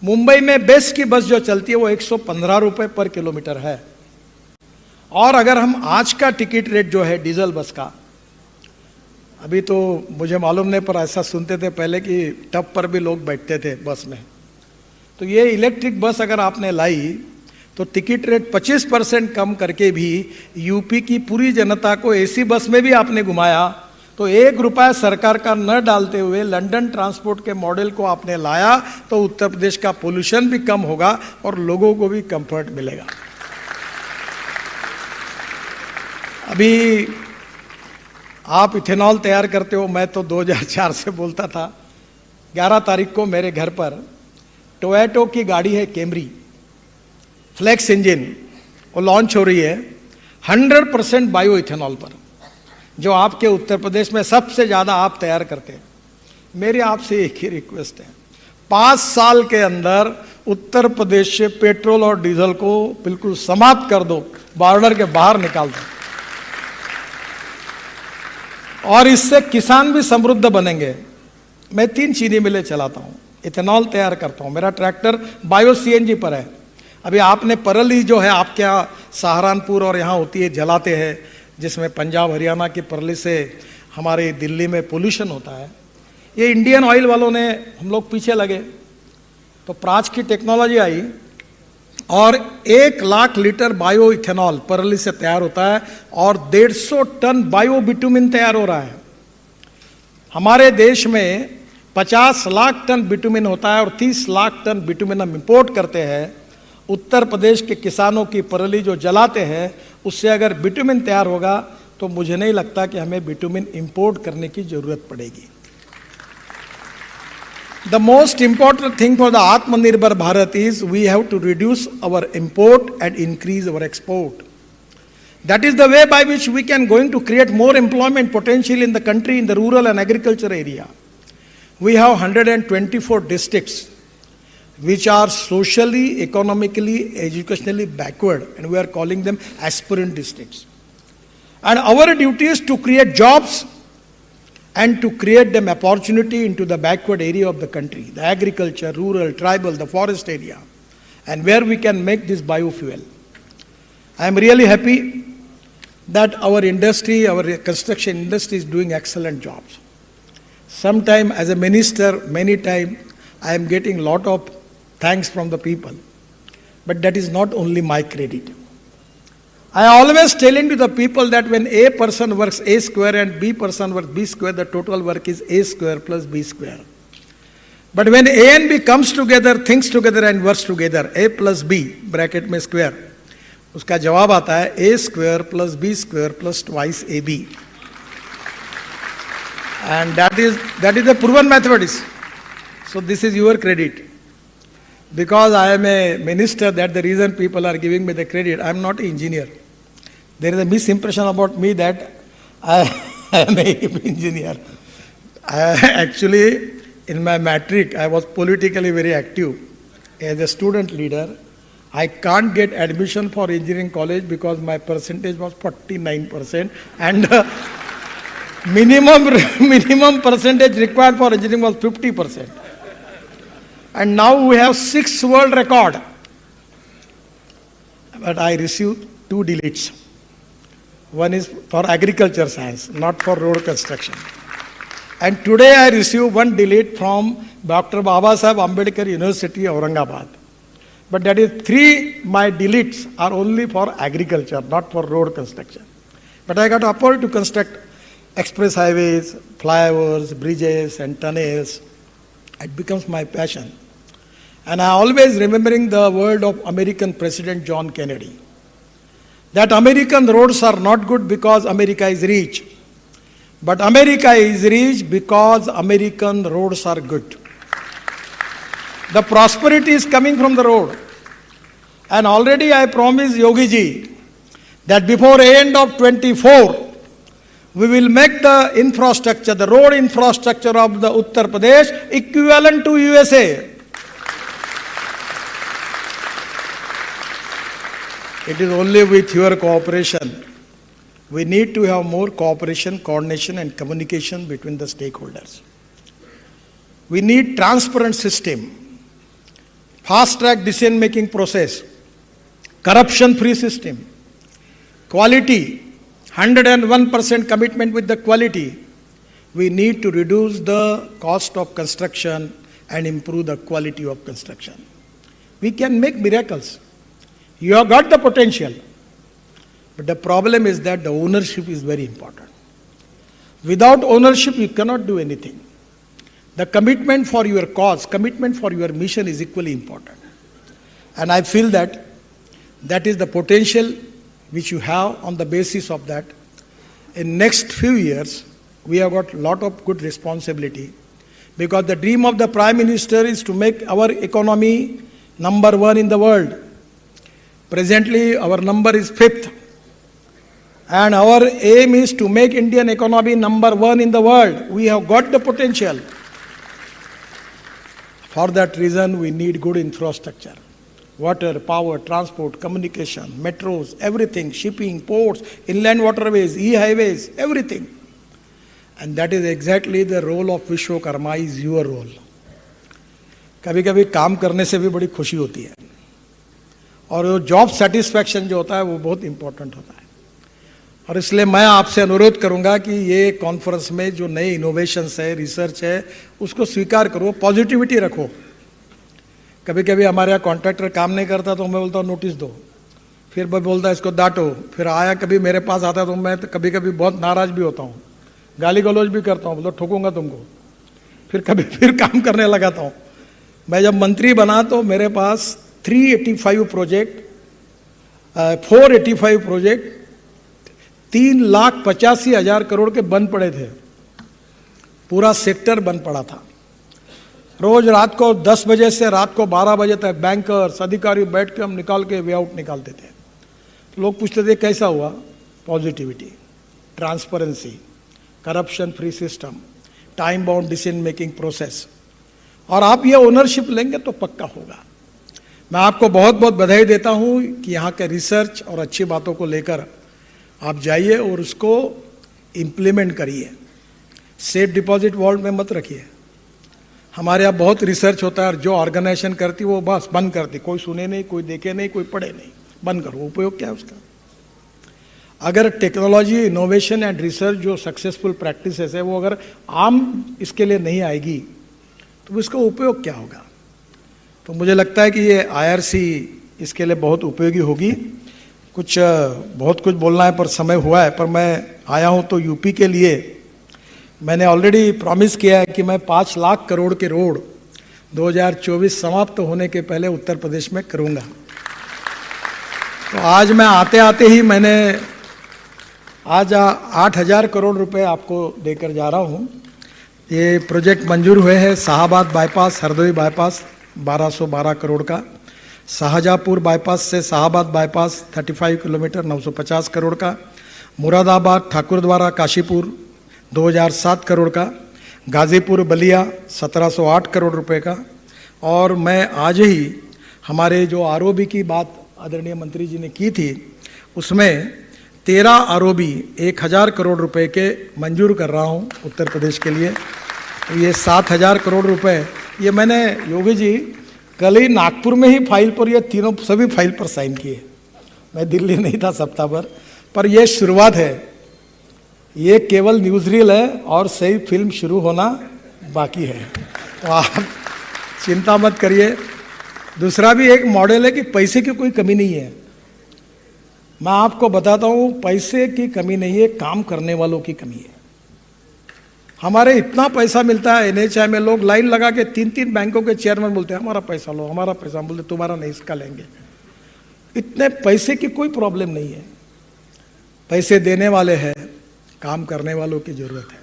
मुंबई में बेस्ट की बस जो चलती है वो 115 रुपए पर किलोमीटर है। और अगर हम आज का टिकट रेट जो है डीजल बस का, अभी तो मुझे मालूम नहीं पर ऐसा सुनते थे पहले कि टप पर भी लोग बैठते थे बस में, तो ये इलेक्ट्रिक बस अगर आपने लाई तो टिकट रेट 25% कम करके भी यूपी की पूरी जनता को एसी बस में भी आपने घुमाया, तो 1 रुपया सरकार का न डालते हुए लंदन ट्रांसपोर्ट के मॉडल को आपने लाया, तो उत्तर प्रदेश का पोल्यूशन भी कम होगा और लोगों को भी कंफर्ट मिलेगा। अभी आप इथेनॉल तैयार करते हो, मैं तो 2004 से बोलता था। 11 तारीख को मेरे घर पर टोयोटो की गाड़ी है कैमरी, फ्लेक्स इंजन, वो लॉन्च हो रही है 100% बायो इथेनॉल पर, जो आपके उत्तर प्रदेश में सबसे ज़्यादा आप तैयार करते हैं। मेरी आपसे एक ही रिक्वेस्ट है, 5 साल के अंदर उत्तर प्रदेश से पेट्रोल और डीजल को बिल्कुल समाप्त कर दो, बॉर्डर के बाहर निकाल दो, और इससे किसान भी समृद्ध बनेंगे। मैं 3 चीनी मिलें चलाता हूँ, इथेनॉल तैयार करता हूँ, मेरा ट्रैक्टर बायो सीएनजी पर है। अभी आपने परली जो है आपके यहाँ सहारनपुर और यहाँ होती है, जलाते हैं, जिसमें पंजाब हरियाणा की परली से हमारे दिल्ली में पोल्यूशन होता है। ये इंडियन ऑयल वालों ने, हम लोग पीछे लगे तो प्राच की टेक्नोलॉजी आई और 1 लाख लीटर बायो इथेनॉल परली से तैयार होता है और 150 टन बायो बिटुमिन तैयार हो रहा है। हमारे देश में 50 लाख टन बिटुमिन होता है और 30 लाख टन बिटुमिन हम इंपोर्ट करते हैं। उत्तर प्रदेश के किसानों की परली जो जलाते हैं, उससे अगर बिटुमिन तैयार होगा तो मुझे नहीं लगता कि हमें बिटुमिन इंपोर्ट करने की जरूरत पड़ेगी। The most important thing for the Atmanirbhar Bharat is we have to reduce our import and increase our export. That is the way by which we can going to create more employment potential in the country in the rural and agriculture area. We have 124 districts which are socially, economically, educationally backward, and we are calling them aspirant districts. And our duty is to create jobs and to create them opportunity into the backward area of the country, the agriculture, rural, tribal, the forest area, and where we can make this biofuel. I am really happy that our industry, our construction industry is doing excellent jobs. Sometime as a minister, many times I am getting lot of thanks from the people, but that is not only my credit. I always telling to the people that when A person works A square and B person works B square, the total work is A square plus B square. But when A and B comes together, thinks together and works together, A plus B bracket में square, उसका जवाब आता है A square plus B square plus twice AB. And that is the proven mathematics. So this is your credit. Because I am a minister, that's the reason people are giving me the credit. I am not an engineer. There is a misimpression about me that I am an engineer. Actually, in my matric, I was politically very active. As a student leader, I can't get admission for engineering college because my percentage was 49%, and minimum percentage required for engineering was 50%. And now we have 6 world record. But I received 2 deletes. One is for agriculture science, not for road construction. And today I received 1 delete from Dr. Baba Saheb Ambedkar University, Aurangabad. But that is 3, my deletes are only for agriculture, not for road construction. But I got opportunity to construct express highways, flyovers, bridges and tunnels. It becomes my passion. And I always remembering the word of American President John Kennedy, that American roads are not good because America is rich, but America is rich because American roads are good. The prosperity is coming from the road. And already I promised Yogi ji that before end of 24, we will make the infrastructure, the road infrastructure of the Uttar Pradesh equivalent to USA. It is only with your cooperation. We need to have more cooperation, coordination and communication between the stakeholders. We need transparent system. fast track decision making process, corruption free system, quality, 101% commitment with the quality. We need to reduce the cost of construction and improve the quality of construction. We can make miracles. You have got the potential. But the problem is that the ownership is very important. Without ownership, you cannot do anything. The commitment for your cause, commitment for your mission is equally important. And I feel that that is the potential which you have. On the basis of that, in next few years, we have got a lot of good responsibility, because the dream of the Prime Minister is to make our economy number one in the world. Presently, our number is 5th. And our aim is to make Indian economy number one in the world. We have got the potential. For that reason, we need good infrastructure. Water, power, transport, communication, metros, everything, shipping, ports, inland waterways, e-highways, everything. And that is exactly the role of Vishwakarma, is your role. कभी कभी काम करने से भी बड़ी खुशी होती है, और वो जॉब सेटिस्फैक्शन जो होता है वो बहुत इंपॉर्टेंट होता है. और इसलिए मैं आपसे अनुरोध करूंगा कि ये कॉन्फ्रेंस में जो नए इनोवेशंस है, रिसर्च है, उसको स्वीकार करो, पॉजिटिविटी रखो. कभी कभी हमारे यहाँ कॉन्ट्रैक्टर काम नहीं करता तो मैं बोलता हूँ नोटिस दो, फिर मैं बोलता इसको डांटो, फिर आया कभी मेरे पास आता तो मैं कभी कभी बहुत नाराज भी होता हूँ, गाली गलौज भी करता हूँ, बोलता ठोकूंगा तुमको, फिर कभी फिर काम करने लगाता हूँ. मैं जब मंत्री बना तो मेरे पास 485 प्रोजेक्ट 3,85,000 करोड़ के बंद पड़े थे. पूरा सेक्टर बंद पड़ा था. रोज रात को 10 बजे से रात को 12 बजे तक बैंकर्स, अधिकारी बैठ के हम निकाल के वे आउट निकालते थे. तो लोग पूछते थे कैसा हुआ? Positivity, transparency, corruption free system, time bound decision making process. और आप ये ओनरशिप लेंगे तो पक्का होगा. मैं आपको बहुत बहुत बधाई देता हूँ कि यहाँ के रिसर्च और अच्छी बातों को लेकर आप जाइए और उसको इम्प्लीमेंट करिए. सेफ डिपॉजिट वॉल्ट में मत रखिए. हमारे यहाँ बहुत रिसर्च होता है और जो ऑर्गेनाइजेशन करती वो बस बंद करती, कोई सुने नहीं, कोई देखे नहीं, कोई पढ़े नहीं, बंद करो. उपयोग क्या है उसका? अगर टेक्नोलॉजी, इनोवेशन एंड रिसर्च जो सक्सेसफुल प्रैक्टिसेस है वो अगर आम इसके लिए नहीं आएगी तो इसका उपयोग क्या होगा? तो मुझे लगता है कि ये IRC इसके लिए बहुत उपयोगी होगी. बहुत कुछ बोलना है पर समय हुआ है. पर मैं आया हूँ तो यूपी के लिए मैंने ऑलरेडी प्रॉमिस किया है कि मैं 5 लाख करोड़ के रोड 2024 समाप्त होने के पहले उत्तर प्रदेश में करूँगा. तो आज मैं आते आते ही मैंने आज 8,000 करोड़ रुपए आपको देकर जा रहा हूँ. ये प्रोजेक्ट मंजूर हुए हैं. शाहाबाद बाईपास, हरदोई बाईपास 1212 करोड़ का, शाहजहाँपुर बाईपास से शाहाबाद बाईपास 35 किलोमीटर 950 करोड़ का, मुरादाबाद ठाकुरद्वारा काशीपुर 2007 करोड़ का, गाजीपुर बलिया 1708 करोड़ रुपए का. और मैं आज ही हमारे जो ROB की बात आदरणीय मंत्री जी ने की थी उसमें 13 ROB 1,000 करोड़ रुपए के मंजूर कर रहा हूँ उत्तर प्रदेश के लिए. तो ये 7,000 करोड़ रुपए ये मैंने योगी जी कल ही नागपुर में ही फाइल पर ये तीनों सभी फाइल पर साइन किए. मैं दिल्ली नहीं था सप्ताह भर, पर यह शुरुआत है. ये केवल न्यूज़ रील है और सही फिल्म शुरू होना बाकी है. तो आप चिंता मत करिए. दूसरा भी एक मॉडल है कि पैसे की कोई कमी नहीं है. मैं आपको बताता हूँ, पैसे की कमी नहीं है, काम करने वालों की कमी है. हमारे इतना पैसा मिलता है NHI में, लोग लाइन लगा के 3-3 बैंकों के चेयरमैन बोलते हैं हमारा पैसा लो, हमारा पैसा. बोलते तुम्हारा नहीं, इसका लेंगे. इतने पैसे की कोई प्रॉब्लम नहीं है. पैसे देने वाले हैं, काम करने वालों की जरूरत है.